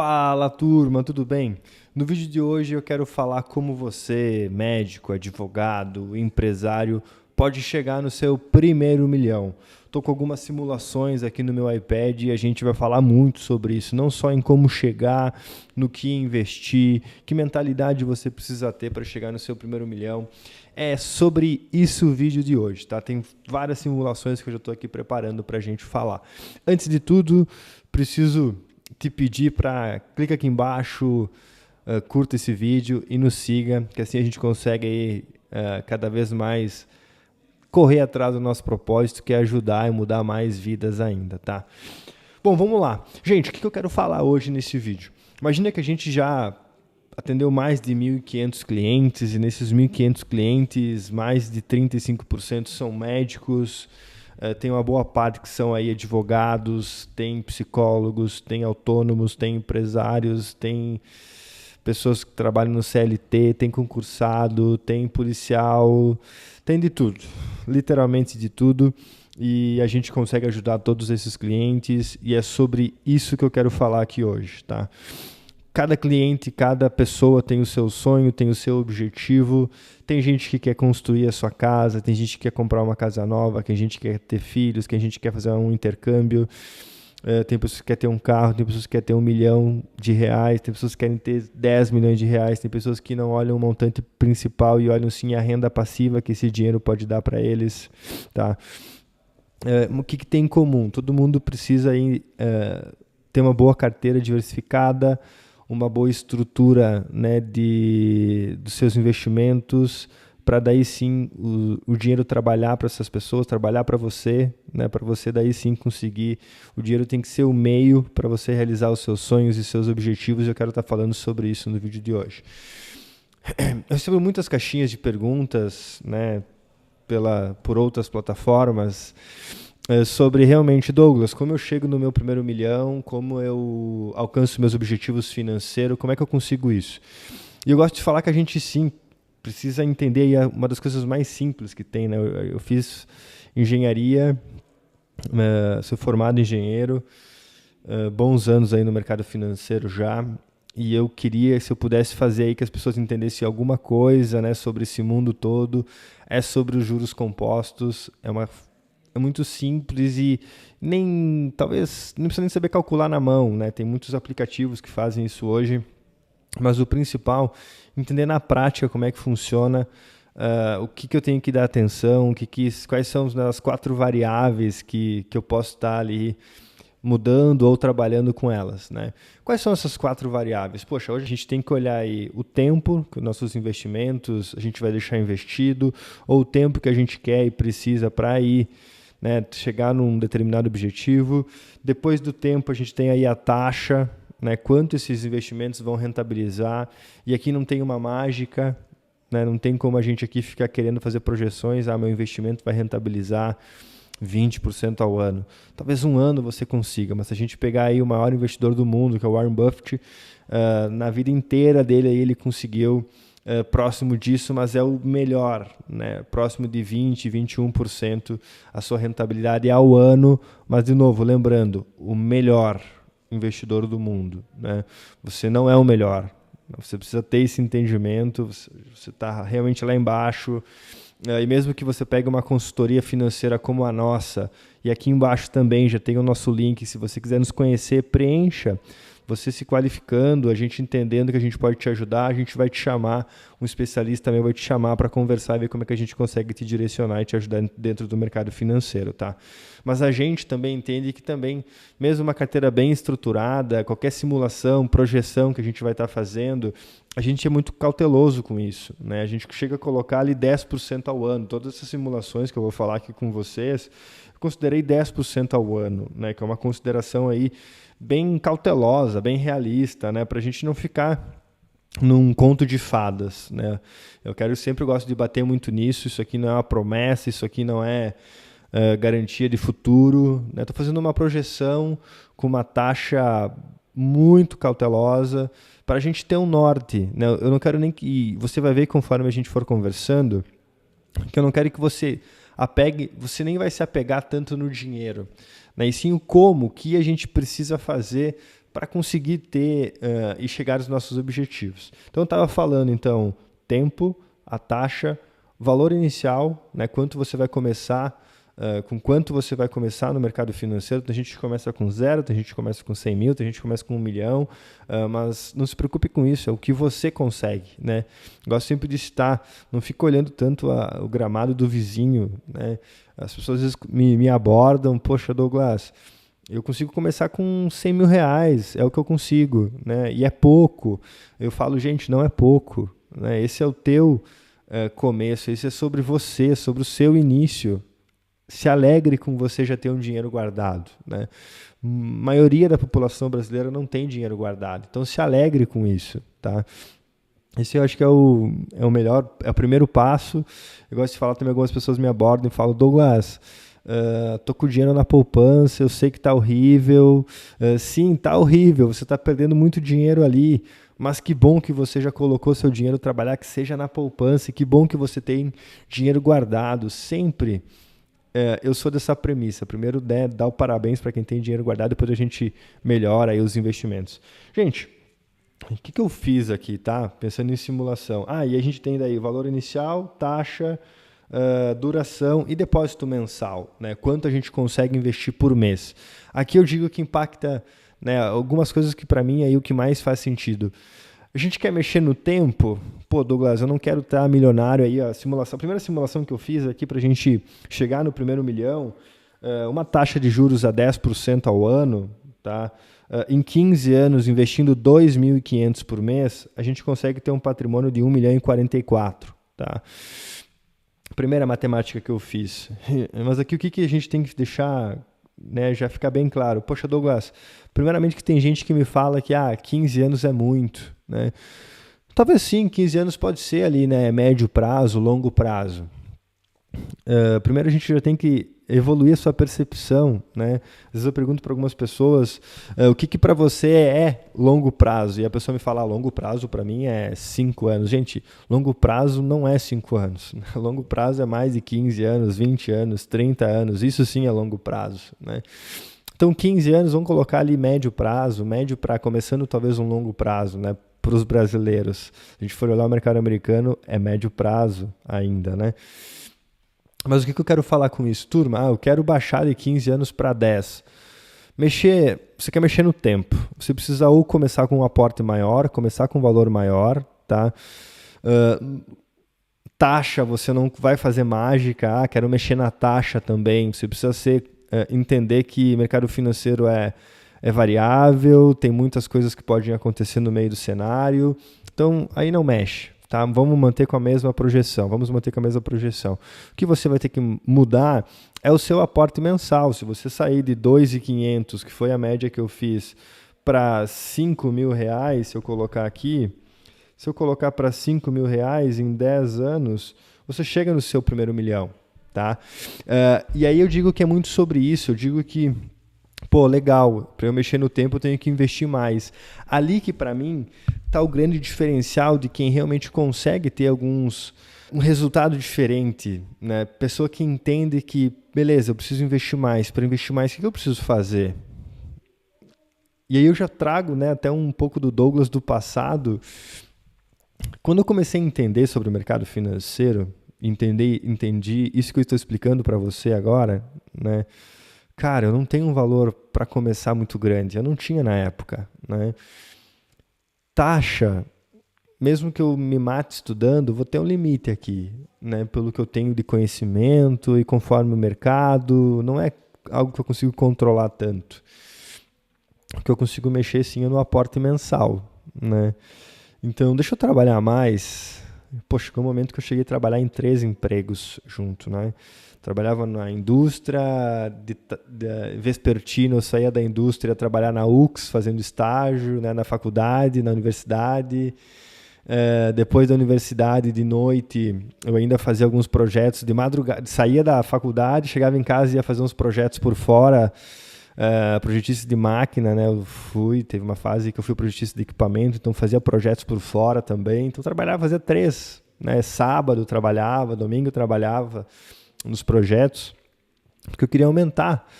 Fala turma, tudo bem? No vídeo de hoje eu quero falar como você, médico, advogado, empresário, pode chegar no seu primeiro milhão. Estou com algumas simulações aqui no meu iPad e a gente vai falar muito sobre isso, não só em como chegar, no que investir, que mentalidade você precisa ter para chegar no seu primeiro milhão. É sobre isso o vídeo de hoje, tá? Tem várias simulações que eu já estou aqui preparando para a gente falar. Antes de tudo, preciso te pedir para clica aqui embaixo, curta esse vídeo e nos siga, que assim a gente consegue aí, cada vez mais correr atrás do nosso propósito, que é ajudar e mudar mais vidas ainda, tá? Bom, vamos lá. Gente, o que eu quero falar hoje nesse vídeo? Imagina que a gente já atendeu mais de 1.500 clientes e nesses 1.500 clientes, mais de 35% são médicos. Tem uma boa parte que são aí advogados, tem psicólogos, tem autônomos, tem empresários, tem pessoas que trabalham no CLT, tem concursado, tem policial, tem de tudo, literalmente de tudo. E a gente consegue ajudar todos esses clientes e é sobre isso que eu quero falar aqui hoje, tá? Cada cliente, cada pessoa tem o seu sonho, tem o seu objetivo. Tem gente que quer construir a sua casa, tem gente que quer comprar uma casa nova, tem gente que quer ter filhos, tem gente que quer fazer um intercâmbio. Tem pessoas que querem ter um carro, tem pessoas que querem ter R$ 1.000.000, tem pessoas que querem ter R$ 10 milhões, tem pessoas que não olham o montante principal e olham sim a renda passiva que esse dinheiro pode dar para eles, tá? O que tem em comum? Todo mundo precisa aí, ter uma boa carteira diversificada, uma boa estrutura, né, dos seus investimentos, para daí sim o dinheiro trabalhar para essas pessoas, trabalhar para você, né, para você daí sim conseguir. O dinheiro tem que ser o meio para você realizar os seus sonhos e seus objetivos, e eu quero estar falando sobre isso no vídeo de hoje. Eu recebo muitas caixinhas de perguntas, né, por outras plataformas, sobre realmente, Douglas, como eu chego no meu primeiro milhão, como eu alcanço meus objetivos financeiros, como é que eu consigo isso? E eu gosto de falar que a gente sim precisa entender aí uma das coisas mais simples que tem, né? Eu fiz engenharia, sou formado em engenheiro, bons anos aí no mercado financeiro já, e eu queria, se eu pudesse fazer aí que as pessoas entendessem alguma coisa, né, sobre esse mundo todo, é sobre os juros compostos, é muito simples e talvez não precisa nem saber calcular na mão, né? Tem muitos aplicativos que fazem isso hoje, mas o principal, entender na prática como é que funciona, o que eu tenho que dar atenção, quais são as 4 variáveis que eu posso estar ali mudando ou trabalhando com elas, né? Quais são essas 4 variáveis? Poxa, hoje a gente tem que olhar aí o tempo que nossos investimentos a gente vai deixar investido, ou o tempo que a gente quer e precisa para ir, né, chegar num determinado objetivo. Depois do tempo a gente tem aí a taxa, né, quanto esses investimentos vão rentabilizar, e aqui não tem uma mágica, né, não tem como a gente aqui ficar querendo fazer projeções, meu investimento vai rentabilizar 20% ao ano. Talvez um ano você consiga, mas se a gente pegar aí o maior investidor do mundo, que é o Warren Buffett, na vida inteira dele aí ele conseguiu próximo disso, mas é o melhor, né? Próximo de 20%, 21% a sua rentabilidade ao ano, mas de novo, lembrando, o melhor investidor do mundo, né? Você não é o melhor, você precisa ter esse entendimento, você está realmente lá embaixo, e mesmo que você pegue uma consultoria financeira como a nossa, e aqui embaixo também já tem o nosso link, se você quiser nos conhecer, preencha. Você se qualificando, a gente entendendo que a gente pode te ajudar, a gente vai te chamar, um especialista também vai te chamar para conversar e ver como é que a gente consegue te direcionar e te ajudar dentro do mercado financeiro, tá? Mas a gente também entende que também, mesmo uma carteira bem estruturada, qualquer simulação, projeção que a gente vai estar fazendo, a gente é muito cauteloso com isso, né? A gente chega a colocar ali 10% ao ano. Todas essas simulações que eu vou falar aqui com vocês, eu considerei 10% ao ano, né? Que é uma consideração aí bem cautelosa, bem realista, né? Para a gente não ficar num conto de fadas, né? Sempre gosto de bater muito nisso. Isso aqui não é uma promessa, isso aqui não é garantia de futuro, né? Estou fazendo uma projeção com uma taxa muito cautelosa para a gente ter um norte, né? Eu não quero nem que você vai ver conforme a gente for conversando que eu não quero que você você nem vai se apegar tanto no dinheiro, né? E sim o que a gente precisa fazer para conseguir ter e chegar aos nossos objetivos. Então, eu estava falando, então, tempo, a taxa, valor inicial, né, quanto você vai começar, com quanto você vai começar no mercado financeiro. Tem gente que começa com 0, tem gente que começa com 100 mil, tem gente que começa com 1 milhão, mas não se preocupe com isso, é o que você consegue, né? Gosto sempre de citar, não fica olhando tanto o gramado do vizinho, né? As pessoas às vezes me abordam, poxa, Douglas, eu consigo começar com 100 mil reais, é o que eu consigo, né? E é pouco. Eu falo, gente, não é pouco, né? Esse é o teu começo, esse é sobre você, sobre o seu início. Se alegre com você já ter um dinheiro guardado, né? A maioria da população brasileira não tem dinheiro guardado, então se alegre com isso, tá? Esse eu acho que é o melhor, é o primeiro passo. Eu gosto de falar também, algumas pessoas me abordam e falam, Douglas, tô com o dinheiro na poupança, eu sei que tá horrível. Sim, tá horrível, você tá perdendo muito dinheiro ali, mas que bom que você já colocou seu dinheiro trabalhar, que seja na poupança, e que bom que você tem dinheiro guardado. Sempre eu sou dessa premissa. Primeiro, dá o parabéns para quem tem dinheiro guardado, depois a gente melhora aí os investimentos. Gente, o que eu fiz aqui, tá? Pensando em simulação. E a gente tem daí valor inicial, taxa, duração e depósito mensal, né? Quanto a gente consegue investir por mês. Aqui eu digo que impacta, né, algumas coisas que para mim é aí o que mais faz sentido. A gente quer mexer no tempo? Pô, Douglas, eu não quero estar milionário aí. A primeira simulação que eu fiz aqui para a gente chegar no primeiro milhão, uma taxa de juros a 10% ao ano, tá? Em 15 anos, investindo 2.500 por mês, a gente consegue ter um patrimônio de 1 milhão e 44, tá? Primeira matemática que eu fiz. Mas aqui o que a gente tem que deixar, né, já ficar bem claro. Poxa, Douglas, primeiramente que tem gente que me fala que 15 anos é muito, né? Talvez sim, 15 anos pode ser ali, né, médio prazo, longo prazo. Primeiro a gente já tem que evoluir a sua percepção, né? Às vezes eu pergunto para algumas pessoas o que para você é longo prazo, e a pessoa me fala, longo prazo para mim é 5 anos. Gente, longo prazo não é 5 anos. Longo prazo é mais de 15 anos, 20 anos, 30 anos, isso sim é longo prazo, né? Então 15 anos, vamos colocar ali médio para começando talvez um longo prazo, né? Para os brasileiros. Se a gente for olhar o mercado americano, é médio prazo ainda, né? Mas o que eu quero falar com isso? Turma, eu quero baixar de 15 anos para 10. Você quer mexer no tempo. Você precisa ou começar com um aporte maior, começar com um valor maior, tá? Taxa, você não vai fazer mágica. Quero mexer na taxa também. Você precisa entender que mercado financeiro é variável, tem muitas coisas que podem acontecer no meio do cenário. Então, aí não mexe. Tá? Vamos manter com a mesma projeção. O que você vai ter que mudar é o seu aporte mensal. Se você sair de 2.500, que foi a média que eu fiz, para 5 mil reais, se eu colocar para 5 mil reais em 10 anos, você chega no seu primeiro milhão. Tá? E aí eu digo que é muito sobre isso. Eu digo que, legal, para eu mexer no tempo eu tenho que investir mais. Ali que para mim está o grande diferencial de quem realmente consegue ter um resultado diferente, né? Pessoa que entende que, beleza, eu preciso investir mais. Para investir mais, o que eu preciso fazer? E aí eu já trago, né, até um pouco do Douglas do passado. Quando eu comecei a entender sobre o mercado financeiro, entendi isso que eu estou explicando para você agora, né? Cara, eu não tenho um valor para começar muito grande. Eu não tinha na época, né? Taxa, mesmo que eu me mate estudando, vou ter um limite aqui, né? Pelo que eu tenho de conhecimento e conforme o mercado, não é algo que eu consigo controlar tanto. O que eu consigo mexer sim é no aporte mensal, né? Então, deixa eu trabalhar mais. Poxa, foi um momento que eu cheguei a trabalhar em 3 empregos junto, né? Trabalhava na indústria, vespertino eu saía da indústria, trabalhar na UX, fazendo estágio, né, na faculdade, na universidade. Depois da universidade, de noite, eu ainda fazia alguns projetos de madrugada. Saía da faculdade, chegava em casa e ia fazer uns projetos por fora, projetista de máquina, né? Teve uma fase que eu fui projetista de equipamento, então fazia projetos por fora também. Então trabalhava, fazia 3, né? Sábado trabalhava, domingo trabalhava nos projetos, porque eu queria aumentar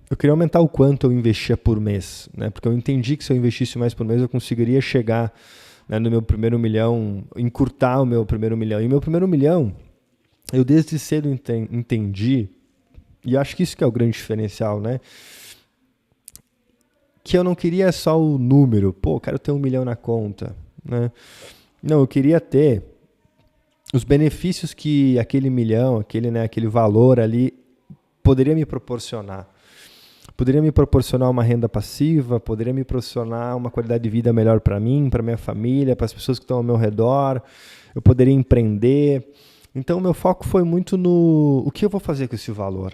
eu queria aumentar o quanto eu investia por mês, né? Porque eu entendi que se eu investisse mais por mês, eu conseguiria chegar, né, no meu primeiro milhão, encurtar o meu primeiro milhão. E meu primeiro milhão, eu desde cedo entendi, e acho que isso que é o grande diferencial, né? Que eu não queria só o número, eu quero ter 1 milhão na conta, né? Não, eu queria ter os benefícios que aquele milhão, aquele valor ali poderia me proporcionar. Poderia me proporcionar uma renda passiva, poderia me proporcionar uma qualidade de vida melhor para mim, para minha família, para as pessoas que estão ao meu redor. Eu poderia empreender. Então, o meu foco foi muito no o que eu vou fazer com esse valor.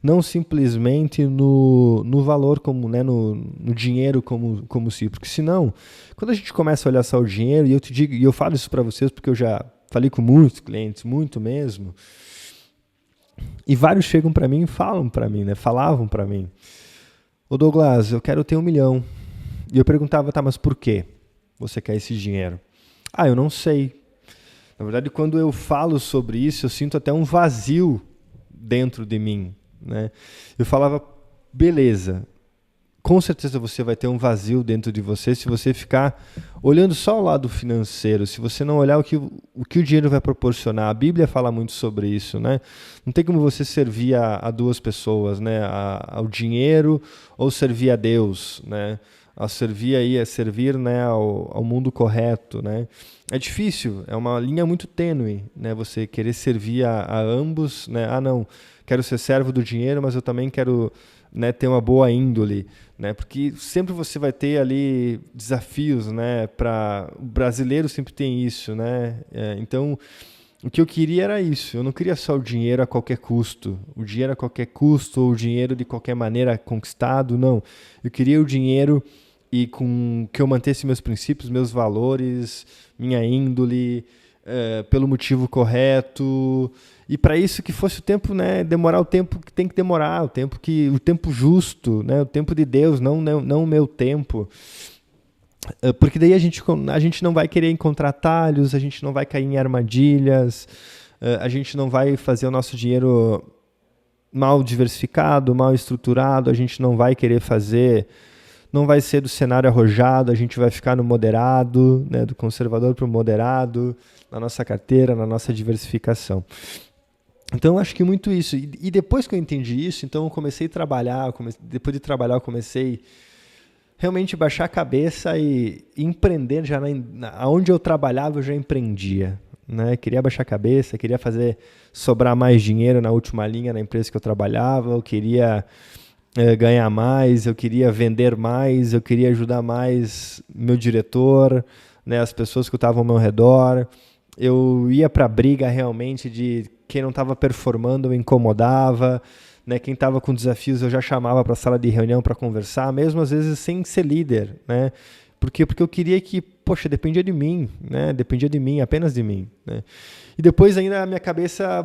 Não simplesmente no valor, como, né, no dinheiro como si. Porque senão, quando a gente começa a olhar só o dinheiro, e eu te digo, e eu falo isso para vocês porque eu já falei com muitos clientes, muito mesmo, e vários chegam para mim e falam para mim, né, falavam para mim: ô Douglas, eu quero ter 1 milhão. E eu perguntava, tá, mas por quê você quer esse dinheiro? Eu não sei. Na verdade, quando eu falo sobre isso, eu sinto até um vazio dentro de mim, né? Eu falava, beleza, com certeza você vai ter um vazio dentro de você se você ficar olhando só o lado financeiro, se você não olhar o que o dinheiro vai proporcionar. A Bíblia fala muito sobre isso, né? Não tem como você servir a duas pessoas, né? Ao dinheiro ou servir a Deus, né? A servir, né, ao mundo correto, né? É difícil, é uma linha muito tênue, né? Você querer servir a ambos, né? Não, quero ser servo do dinheiro, mas eu também quero, né, ter uma boa índole, né? Porque sempre você vai ter ali desafios, né? O brasileiro sempre tem isso, né? Então, o que eu queria era isso. Eu não queria só o dinheiro a qualquer custo. O dinheiro a qualquer custo ou o dinheiro de qualquer maneira conquistado, não. Eu queria o dinheiro e com que eu mantesse meus princípios, meus valores, minha índole, pelo motivo correto. E para isso que fosse o tempo, né, demorar o tempo que tem que demorar, o tempo justo, né, o tempo de Deus, não o meu tempo. Porque daí a gente não vai querer encontrar atalhos, a gente não vai cair em armadilhas, a gente não vai fazer o nosso dinheiro mal diversificado, mal estruturado, a gente não vai querer fazer, não vai ser do cenário arrojado, a gente vai ficar no moderado, né, do conservador para o moderado, na nossa carteira, na nossa diversificação. Então, eu acho que muito isso. E depois que eu entendi isso, então eu comecei a trabalhar, depois de trabalhar eu comecei realmente baixar a cabeça e empreender. Já onde eu trabalhava, eu já empreendia, né? Queria baixar a cabeça, queria fazer sobrar mais dinheiro na última linha na empresa que eu trabalhava, eu queria ganhar mais, eu queria vender mais, eu queria ajudar mais meu diretor, né, as pessoas que estavam ao meu redor. Eu ia para a briga realmente de quem não estava performando, eu incomodava, né? Quem estava com desafios eu já chamava para a sala de reunião para conversar, mesmo às vezes sem ser líder, né? Porque eu queria que, dependia de mim, né? Dependia de mim, apenas de mim, né? E depois ainda a minha cabeça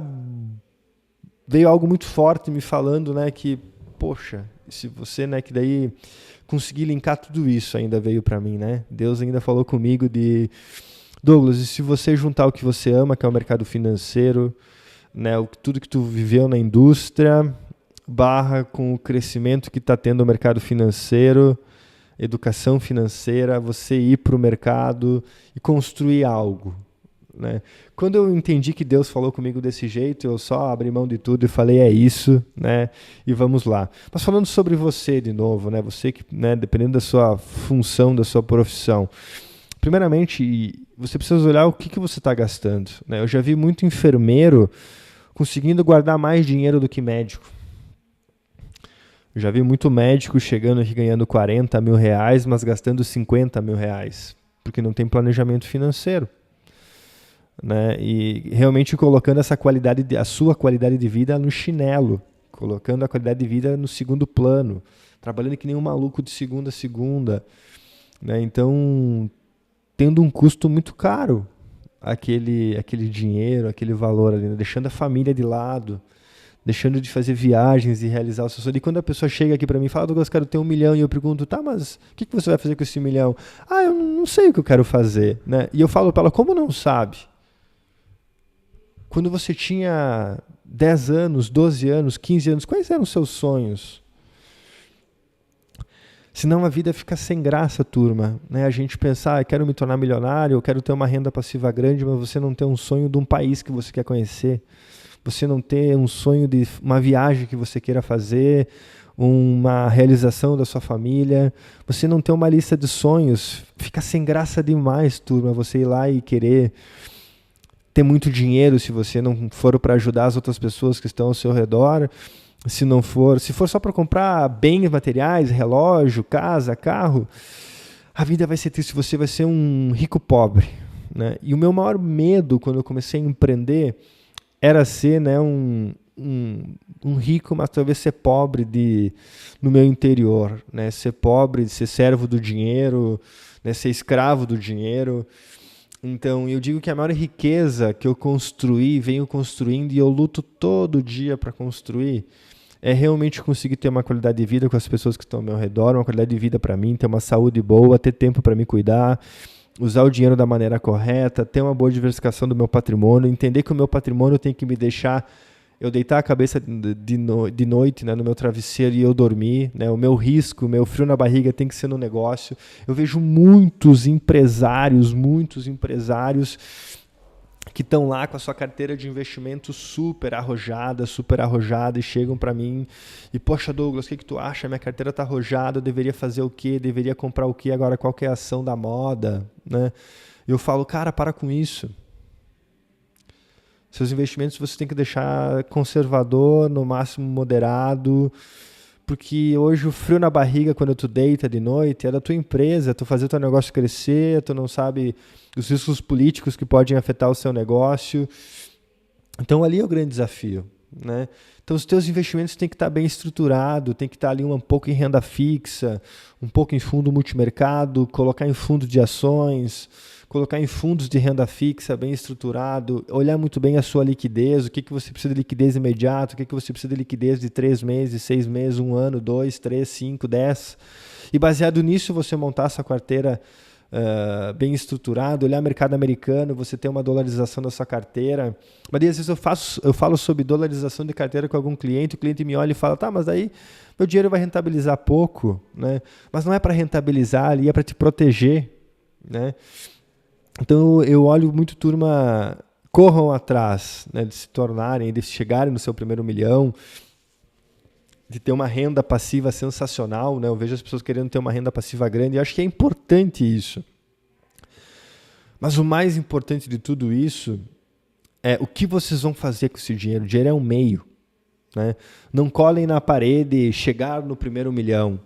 veio algo muito forte me falando, né, que, se você, né, que daí conseguir linkar tudo isso ainda veio para mim, né? Deus ainda falou comigo de: Douglas, e se você juntar o que você ama, que é o mercado financeiro, né, tudo que tu viveu na indústria, com o crescimento que está tendo o mercado financeiro, educação financeira, você ir para o mercado e construir algo, né? Quando eu entendi que Deus falou comigo desse jeito, eu só abri mão de tudo e falei, é isso, né? E vamos lá. Mas falando sobre você de novo, né? Você que, né, dependendo da sua função, da sua profissão, primeiramente, você precisa olhar o que você está gastando, né? Eu já vi muito enfermeiro conseguindo guardar mais dinheiro do que médico. Eu já vi muito médico chegando aqui ganhando 40 mil reais, mas gastando 50 mil reais, porque não tem planejamento financeiro, né? E realmente colocando a sua qualidade de vida no chinelo, colocando a qualidade de vida no segundo plano, trabalhando que nem um maluco de segunda a segunda, né? Então, tendo um custo muito caro, aquele dinheiro, aquele valor ali, né? Deixando a família de lado, deixando de fazer viagens e realizar o seu sonho. E quando a pessoa chega aqui para mim e fala, Douglas, quero ter 1 milhão, e eu pergunto, tá, mas o que você vai fazer com esse 1 milhão? Eu não sei o que eu quero fazer, né? E eu falo para ela, como não sabe? Quando você tinha 10 anos, 12 anos, 15 anos, quais eram os seus sonhos? Senão a vida fica sem graça, turma. Né? A gente pensar, eu quero me tornar milionário, eu quero ter uma renda passiva grande, mas você não tem um sonho de um país que você quer conhecer. Você não ter um sonho de uma viagem que você queira fazer, uma realização da sua família. Você não ter uma lista de sonhos. Fica sem graça demais, turma, você ir lá e querer ter muito dinheiro se você não for para ajudar as outras pessoas que estão ao seu redor. Se for só para comprar bens materiais, relógio, casa, carro, a vida vai ser triste, você vai ser um rico pobre. Né? E o meu maior medo quando eu comecei a empreender era ser, né, um rico, mas talvez ser pobre no meu interior. Né? Ser pobre, ser servo do dinheiro, né? Ser escravo do dinheiro. Então, eu digo que a maior riqueza que eu construí, venho construindo e eu luto todo dia para construir, é realmente conseguir ter uma qualidade de vida com as pessoas que estão ao meu redor, uma qualidade de vida para mim, ter uma saúde boa, ter tempo para me cuidar, usar o dinheiro da maneira correta, ter uma boa diversificação do meu patrimônio, entender que o meu patrimônio tem que me deixar eu deitar a cabeça de noite, né, no meu travesseiro e eu dormir. Né, o meu risco, o meu frio na barriga tem que ser no negócio. Eu vejo muitos empresários que estão lá com a sua carteira de investimento super arrojada e chegam para mim e, poxa Douglas, o que tu acha? Minha carteira está arrojada, eu deveria fazer o quê? Deveria comprar o quê? Agora qual que é a ação da moda? Né? Eu falo, cara, para com isso. Seus investimentos você tem que deixar conservador, no máximo moderado, porque hoje o frio na barriga quando tu deita de noite é da tua empresa, tu fazer o teu negócio crescer, tu não sabe os riscos políticos que podem afetar o seu negócio. Então ali é o grande desafio. Né? Então os teus investimentos têm que estar bem estruturados, tem que estar ali um pouco em renda fixa, um pouco em fundo multimercado, colocar em fundo de ações, colocar em fundos de renda fixa bem estruturado, olhar muito bem a sua liquidez, o que você precisa de liquidez imediata, o que você precisa de liquidez de 3 meses, 6 meses, 1 ano, 2, 3, 5, 10. E baseado nisso você montar essa carteira bem estruturada, olhar o mercado americano, você ter uma dolarização da sua carteira. Mas às vezes eu falo sobre dolarização de carteira com algum cliente, o cliente me olha e fala, tá, mas aí meu dinheiro vai rentabilizar pouco. Né? Mas não é para rentabilizar, ali é para te proteger. Né? Então eu olho muito, turma, corram atrás, né, de se tornarem, de chegarem no seu primeiro milhão, de ter uma renda passiva sensacional. Né? Eu vejo as pessoas querendo ter uma renda passiva grande, eu acho que é importante isso. Mas o mais importante de tudo isso é o que vocês vão fazer com esse dinheiro. O dinheiro é um meio. Né? Não colhem na parede chegar no primeiro milhão.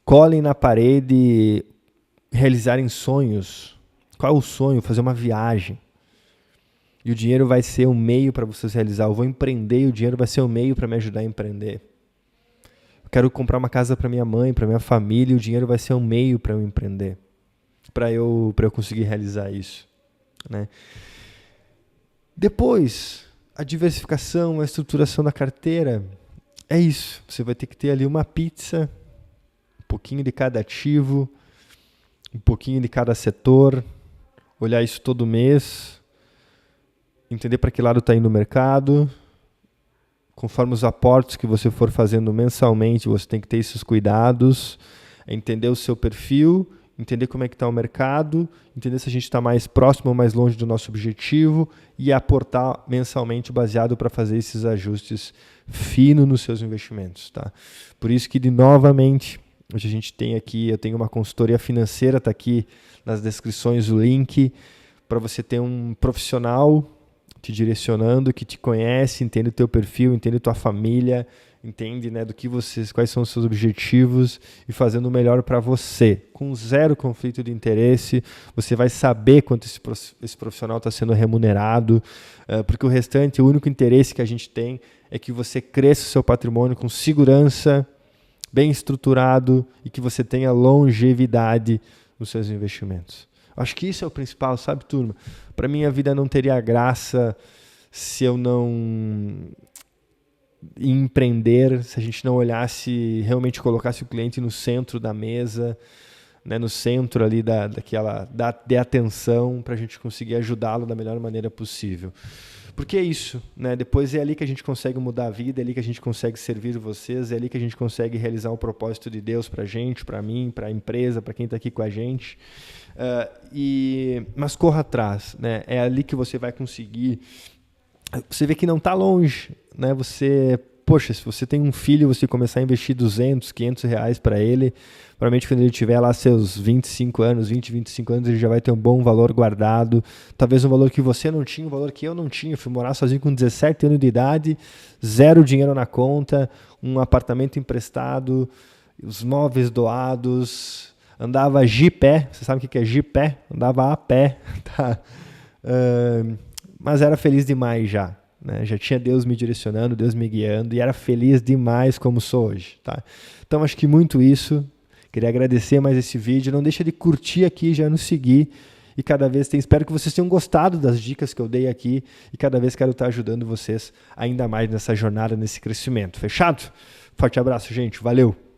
Colhem na parede realizarem sonhos. Qual é o sonho? Fazer uma viagem. E o dinheiro vai ser um meio para vocês realizar. Eu vou empreender e o dinheiro vai ser um meio para me ajudar a empreender. Eu quero comprar uma casa para minha mãe, para minha família, e o dinheiro vai ser um meio para eu empreender. Para eu conseguir realizar isso. Né? Depois, a diversificação, a estruturação da carteira, é isso. Você vai ter que ter ali uma pizza, um pouquinho de cada ativo, um pouquinho de cada setor, olhar isso todo mês, entender para que lado está indo o mercado. Conforme os aportes que você for fazendo mensalmente, você tem que ter esses cuidados, entender o seu perfil, entender como é que está o mercado, entender se a gente está mais próximo ou mais longe do nosso objetivo e aportar mensalmente baseado para fazer esses ajustes finos nos seus investimentos. Tá? Por isso que, novamente, hoje a gente tem aqui, eu tenho uma consultoria financeira, está aqui nas descrições o link, para você ter um profissional te direcionando, que te conhece, entende o teu perfil, entende a tua família, entende, né, quais são os seus objetivos e fazendo o melhor para você. Com zero conflito de interesse, você vai saber quanto esse profissional está sendo remunerado, porque o restante, o único interesse que a gente tem é que você cresça o seu patrimônio com segurança, bem estruturado e que você tenha longevidade nos seus investimentos. Acho que isso é o principal, sabe, turma? Para mim, a vida não teria graça se eu não empreender, se a gente não olhasse, realmente colocasse o cliente no centro da mesa, né, no centro ali de atenção, para a gente conseguir ajudá-lo da melhor maneira possível. Porque é isso, né? Depois é ali que a gente consegue mudar a vida, é ali que a gente consegue servir vocês, é ali que a gente consegue realizar o propósito de Deus pra gente, pra mim, pra empresa, pra quem tá aqui com a gente. Mas corra atrás, né? É ali que você vai conseguir. Você vê que não está longe, né? Poxa, se você tem um filho, você começar a investir 200, 500 reais para ele, provavelmente quando ele tiver lá seus 25 anos, 20, 25 anos, ele já vai ter um bom valor guardado, talvez um valor que você não tinha, um valor que eu não tinha. Eu fui morar sozinho com 17 anos de idade, zero dinheiro na conta, um apartamento emprestado, os móveis doados, andava pé, você sabe o que é pé? Andava a pé, tá? Mas era feliz demais já, né? Já tinha Deus me direcionando, Deus me guiando, e era feliz demais como sou hoje, tá? Então acho que muito isso. Queria agradecer mais esse vídeo. Não deixa de curtir aqui, já nos seguir, e cada vez espero que vocês tenham gostado das dicas que eu dei aqui, e cada vez quero estar ajudando vocês ainda mais nessa jornada, nesse crescimento. Fechado? Forte abraço, gente. Valeu!